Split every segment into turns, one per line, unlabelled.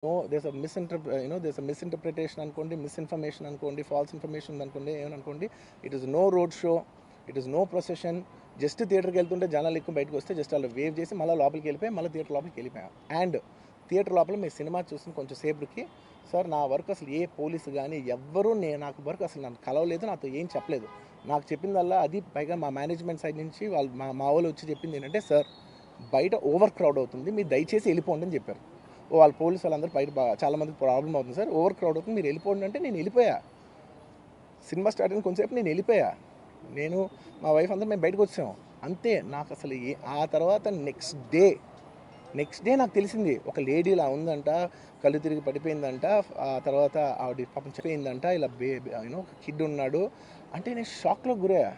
there's a there's a misinterpretation అనుకోండి, misinformation అనుకోండి, false information అనుకోండి, ఏమనుకోండి. It is no road show, it is no procession. Just థియేటర్కి వెళ్తుంటే జనాలు ఎక్కువ బయటకు వస్తే జస్ట్ అలా వేవ్ చేసి మళ్ళీ లోపలికి వెళ్ళిపోయి మళ్ళీ థియేటర్ లోపలికి వెళ్ళిపోయాం. అండ్ థియేటర్ లోపల మీ సినిమా చూసిన కొంచెం సేపటికి సార్ నా వర్క్ అసలు ఏ పోలీసు కానీ ఎవ్వరూ నాకు వర్క్ అసలు నన్ను కలవలేదు, నాతో ఏం చెప్పలేదు. నాకు చెప్పిందల్లా అది పైగా మా మేనేజ్మెంట్ సైడ్ నుంచి వాళ్ళు మా వాళ్ళు వచ్చి చెప్పింది ఏంటంటే, సార్ బయట ఓవర్ క్రౌడ్ అవుతుంది, మీరు దయచేసి వెళ్ళిపోండి అని చెప్పారు. వాళ్ళ పోలీసు వాళ్ళందరూ బయట చాలామందికి ప్రాబ్లం అవుతుంది సార్, ఓవర్ క్రౌడ్ అవుతుంది, మీరు వెళ్ళిపోండి అంటే నేను వెళ్ళిపోయా. సినిమా స్టార్ట్ అయిన కొంచెంసేపు నేను వెళ్ళిపోయా. నేను మా వైఫ్ అందరూ మేము బయటకు వచ్చాం అంతే. నాకు అసలు ఆ తర్వాత నెక్స్ట్ డే నాకు తెలిసింది ఒక లేడీ ఇలా ఉందంట, కళ్ళు తిరిగి పడిపోయిందంట, ఆ తర్వాత ఆవిడ పాపం చనిపోయిందంట, ఇలా ఒక కిడ్ ఉన్నాడు అంటే నేను షాక్లో గురయ్యా.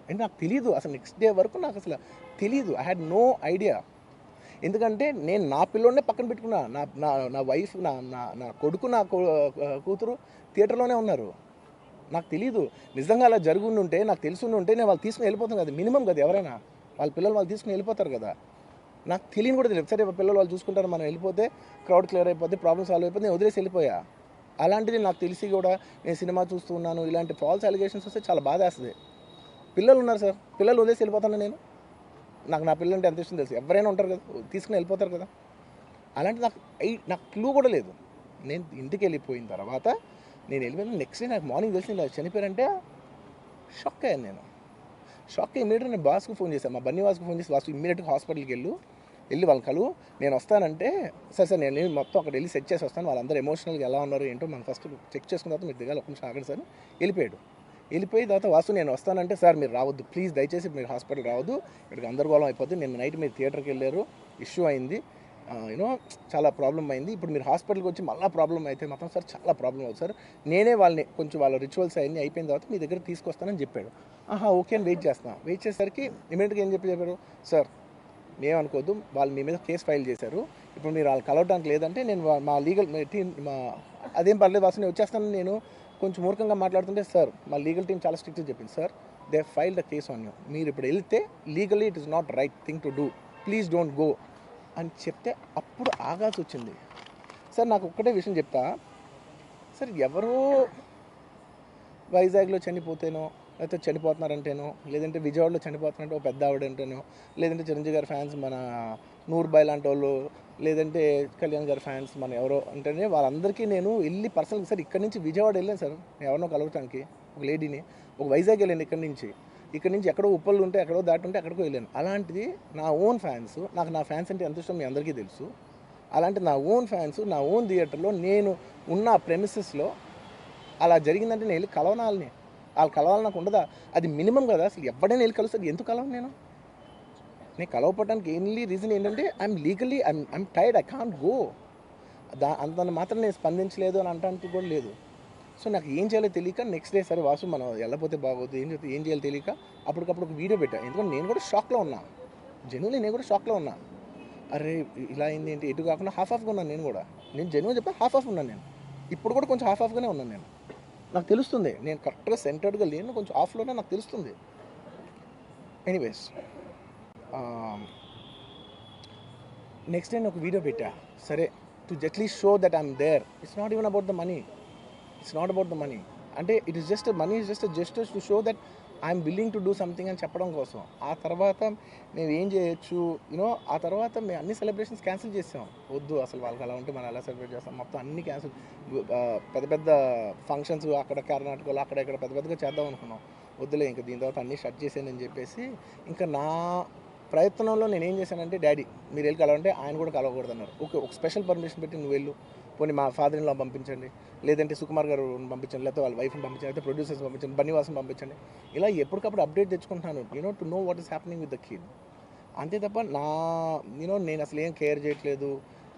అంటే నాకు తెలియదు అసలు, నెక్స్ట్ డే వరకు నాకు అసలు తెలియదు. I had no idea. ఎందుకంటే నేను నా పిల్లోనే పక్కన పెట్టుకున్నా, నా వైఫ్, నా కొడుకు, నా కూతురు థియేటర్లోనే ఉన్నారు. నాకు తెలియదు. నిజంగా అలా జరుగుండుంటే, నాకు తెలుసుండుంటే నేను వాళ్ళు తీసుకుని వెళ్ళిపోతాను కదా, మినిమం కదా. ఎవరైనా వాళ్ళ పిల్లలు వాళ్ళు తీసుకుని వెళ్ళిపోతారు కదా. నాకు తెలియని కూడా తెలియదు. సరే పిల్లలు వాళ్ళు చూసుకుంటారు, మనం వెళ్ళిపోతే క్రౌడ్ క్లియర్ అయిపోతే, ప్రాబ్లమ్ సాల్వ్ అయిపోతే నేను వదిలేసి వెళ్ళిపోయా. అలాంటిది నాకు తెలిసి కూడా నేను సినిమా చూస్తూ ఉన్నాను, ఇలాంటి ఫాల్స్ అలిగేషన్స్ వస్తే చాలా బాధ వేస్తుంది. పిల్లలు ఉన్నారు సార్, పిల్లలు వదిలేసి వెళ్ళిపోతాను నేను. నా పిల్లలు అంటే ఎంత ఇష్టం తెలుసు, ఎవరైనా ఉంటారు కదా, తీసుకుని వెళ్ళిపోతారు కదా. అలాంటి నాకు క్లూ కూడా లేదు. నేను ఇంటికి వెళ్ళిపోయిన తర్వాత నేను వెళ్ళిపోయిన నెక్స్ట్ డే నాకు మార్నింగ్ తెలిసి ఇలా చనిపోయారంటే షాక్ అయ్యాను నేను. షాక్ అయ్యి ఇమీడియట్గా నేను బాస్కు ఫోన్ చేశాను, మా బన్నీవాస్కి ఫోన్ చేసి, బాస్కు ఇమీడియట్గా హాస్పిటల్కి వెళ్ళి వాళ్ళని కలువు, నేను వస్తానంటే సార్ నేను మొత్తం అక్కడ వెళ్ళి సెట్ చేసి వస్తాను, వాళ్ళందరూ ఎమోషనల్గా ఎలా ఉన్నారు ఏంటో మనం ఫస్ట్ చెక్ చేసుకున్న తర్వాత మీరు దిగాలి, ఒక నిమిషం ఆగండి సార్. వెళ్ళిపోయి తర్వాత వాసు నేను వస్తానంటే, సార్ మీరు రావద్దు ప్లీజ్, దయచేసి మీరు హాస్పిటల్ రావద్దు, ఇక్కడికి గందరగోళం అయిపోద్ది, నిన్న నైట్ మీరు థియేటర్కి వెళ్ళారు, ఇష్యూ అయింది, చాలా ప్రాబ్లం అయింది, ఇప్పుడు మీరు హాస్పిటల్కి వచ్చి మళ్ళీ ప్రాబ్లం అయితే మాత్రం సార్ చాలా ప్రాబ్లం అవుతుంది సార్, నేనే వాళ్ళని కొంచెం వాళ్ళ రిచువల్స్ అవన్నీ అయిపోయిన తర్వాత మీ దగ్గర తీసుకొస్తానని చెప్పాడు. ఓకే అని వెయిట్ చేసేసరికి ఇమీడియట్గా ఏం చెప్పారు, సార్ ఏమనుకోవద్దు, వాళ్ళు మీ మీద కేసు ఫైల్ చేశారు, ఇప్పుడు మీరు వాళ్ళు కలవడానికి లేదంటే నేను మా లీగల్ టీం అదేం పర్లేదు వాసు నేను వచ్చేస్తాను. నేను కొంచెం మూర్ఖంగా మాట్లాడుతుంటే, సార్ మా లీగల్ టీం చాలా స్ట్రిక్ట్గా చెప్పింది, sir they filed the case on you, మీరు ఇప్పుడు వెళ్తే legally it is not right thing to do, please don't go అని చెప్తే అప్పుడు ఆగాల్సి వచ్చింది. సార్ నాకు ఒక్కటే విషయం చెప్తా సార్, ఎవరో వైజాగ్లో చనిపోతేనో, లేకపోతే చనిపోతున్నారంటేనో, లేదంటే విజయవాడలో చనిపోతున్నారంటే ఒక పెద్ద ఆవిడంటేనో, లేదంటే చిరంజీవి గారి ఫ్యాన్స్ మన నూర్బాయ్ లాంటి వాళ్ళు, లేదంటే కళ్యాణ్ గారి ఫ్యాన్స్ మన ఎవరో అంటేనే వాళ్ళందరికీ నేను వెళ్ళి పర్సనల్గా, సార్ ఇక్కడి నుంచి విజయవాడ వెళ్ళాను సార్ ఎవరినో కలవటానికి, ఒక లేడీని, ఒక వైజాగ్ వెళ్ళాను ఇక్కడి నుంచి ఎక్కడో ఉప్పలు ఉంటే ఎక్కడో దాటి ఉంటే ఎక్కడికో వెళ్ళాను. అలాంటిది నా ఓన్ ఫ్యాన్స్, నాకు నా ఫ్యాన్స్ అంటే ఎంత ఇష్టం మీ అందరికీ తెలుసు. అలాంటి నా ఓన్ ఫ్యాన్స్ నా ఓన్ థియేటర్లో నేను ఉన్న ప్రెమిసెస్లో అలా జరిగిందంటే నేను వెళ్ళి కలవనాలని, వాళ్ళు కలవాలి నాకు ఉండదా? అది మినిమం కదా. అసలు ఎవడైనా వెళ్ళి కలుస్తుంది, ఎందుకు కలవను నేను కలవపడడానికి ఎన్లీ రీజన్ ఏంటంటే I'm legally I'm tired, I can't go. అంత మాత్రం నేను స్పందించలేదు అని అంటానికి కూడా లేదు. సో నాకు ఏం చేయాలో తెలియక నెక్స్ట్ డే సరే వాసు మనం వెళ్ళకపోతే బాగోదు, ఏం చేయాలో తెలియక అప్పటికప్పుడు ఒక వీడియో పెట్టా. ఎందుకంటే నేను కూడా షాక్లో ఉన్నా, జెన్యున్లీ నేను కూడా షాక్లో ఉన్నా. అరే ఇలా అయింది ఏంటి, ఎటు కాకుండా హాఫ్గా ఉన్నాను నేను జెన్యున్ చెప్పా, హాఫ్ ఉన్నాను నేను. ఇప్పుడు కూడా కొంచెం హాఫ్గానే ఉన్నాను నేను. నాకు తెలుస్తుంది నేను కరెక్ట్గా సెంటర్డ్గా లేను, కొంచెం ఆఫ్లోనే నాకు తెలుస్తుంది. ఎనీవేస్ నెక్స్ట్ డే ఒక వీడియో పెట్టా, సరే to at least show that I'm there. It's not even about the money, అంటే it is just money is just gestures to show that I'm willing to do something అని చెప్పడం కోసం. ఆ తర్వాత మేము ఏం చేయొచ్చు ఆ తర్వాత మేము అన్ని సెలబ్రేషన్స్ క్యాన్సిల్ చేసాం. వద్దు అసలు వాళ్ళకి అలా ఉంటే మనం ఎలా సెలబ్రేట్ చేస్తాం, మొత్తం అన్ని క్యాన్సిల్. పెద్ద ఫంక్షన్స్ అక్కడ కర్ణాటకలో అక్కడ ఇక్కడ పెద్దగా చేద్దాం అనుకున్నాం. వద్దులే ఇంకా దీని తర్వాత అన్నీ షట్ చేసానని చెప్పేసి ఇంకా నా ప్రయత్నంలో నేను ఏం చేశానంటే, డాడీ మీరు వెళ్ళి కలవంటే ఆయన కూడా కలవకూడదు అన్నారు. ఓకే ఒక స్పెషల్ పర్మిషన్ పెట్టి నువ్వు వెళ్ళు, పోనీ మా ఫాదర్ ఇన్లా పంపించండి, లేదంటే సుకుమార్ గారు పంపించండి, లేకపోతే వాళ్ళ వైఫ్ని పంపించండి, లేకపోతే ప్రొడ్యూసర్స్ పంపించండి, బన్నీవాసం పంపించండి. ఇలా ఎప్పటికప్పుడు అప్డేట్ తెచ్చుకుంటున్నాను to know what is happening with the kid. అంతే తప్ప నేను అసలు ఏం కేర్ చేయట్లేదు.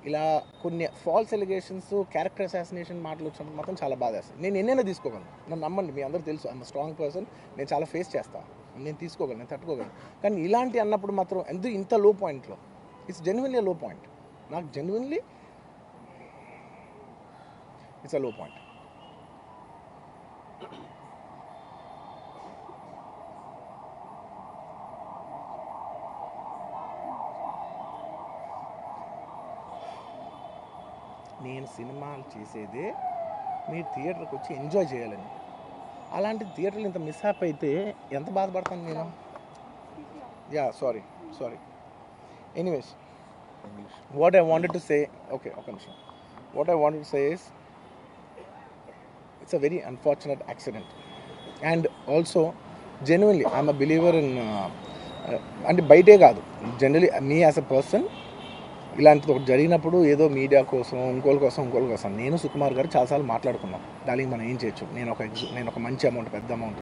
ఇలా కొన్ని ఫాల్స్ ఎలిగేషన్స్, క్యారెక్టర్ అసాసినేషన్ మాటలు వచ్చినప్పుడు మాత్రం చాలా బాధ వేస్తుంది. నేను ఎన్నైనా తీసుకోగలను, నన్ను నమ్మండి, మీ అందరూ తెలుసు ఐఎమ్ స్ట్రాంగ్ పర్సన్, నేను చాలా ఫేస్ చేస్తాను, నేను తీసుకోగలను, నేను తట్టుకోగలను. కానీ ఇలాంటి అన్నప్పుడు మాత్రం ఇంత లో పాయింట్లో, ఇట్స్ జెన్యున్లీ లో పాయింట్, నాకు జెన్యున్లీ ఇట్స్ అ లో పాయింట్. నేను సినిమాలు చేసేదే మీరు థియేటర్కి వచ్చి ఎంజాయ్ చేయాలని. అలాంటి థియేటర్లు ఇంత మిస్హాప్ అయితే ఎంత బాధపడతాను నేను. Yeah sorry anyways what I wanted to say, okay ఒక నిమిషం, what I wanted to say is it's a very unfortunate accident, and also genuinely I'm a believer in అంటే బయటే కాదు, generally me as a person ఇలాంటిది ఒకటి జరిగినప్పుడు ఏదో media కోసం ఇంకోళ్ళ కోసం నేను సుకుమార్ గారు చాలాసార్లు మాట్లాడుకున్నాం, దానికి మనం ఏం చేయొచ్చు, నేను ఒక మంచి అమౌంట్, పెద్ద అమౌంట్